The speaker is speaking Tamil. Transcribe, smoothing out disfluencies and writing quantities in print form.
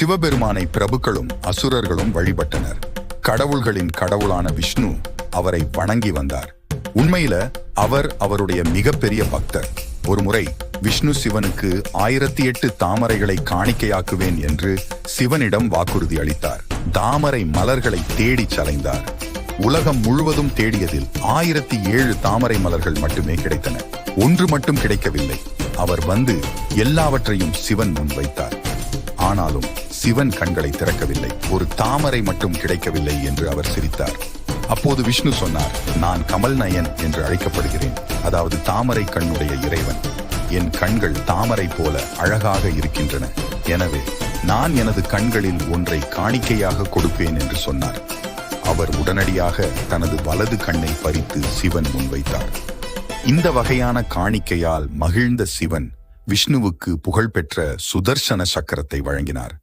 சிவபெருமானை பிரபுக்களும் அசுரர்களும் வழிபட்டனர். கடவுள்களின் கடவுளான விஷ்ணு அவரை வணங்கி வந்தார். உண்மையில அவர் அவருடைய மிகப்பெரிய பக்தர். ஒருமுறை விஷ்ணு சிவனுக்கு 1008 தாமரைகளை காணிக்கையாக்குவேன் என்று சிவனிடம் வாக்குறுதி அளித்தார். தாமரை மலர்களை தேடிச் அலைந்தார். உலகம் முழுவதும் தேடியதில் 1007 தாமரை மலர்கள் மட்டுமே கிடைத்தன. ஒன்று மட்டும் கிடைக்கவில்லை. அவர் வந்து எல்லாவற்றையும் சிவன் முன் வைத்தார். ஆனாலும் சிவன் கண்களை திறக்கவில்லை. ஒரு தாமரை மட்டும் கிடைக்கவில்லை என்று அவர் சிரித்தார். அப்போது விஷ்ணு சொன்னார், நான் கமல் நயன் என்று அழைக்கப்படுகிறேன், அதாவது தாமரை கண்ணுடைய இறைவன். என் கண்கள் தாமரை போல அழகாக இருக்கின்றன. எனவே நான் எனது கண்களில் ஒன்றை காணிக்கையாக கொடுப்பேன் என்று சொன்னார். அவர் உடனடியாக தனது வலது கண்ணை பறித்து சிவன் முன்வைத்தார். இந்த வகையான காணிக்கையால் மகிழ்ந்த சிவன் விஷ்ணுவுக்கு புகழ்பெற்ற சுதர்சன சக்கரத்தை வழங்கினார்.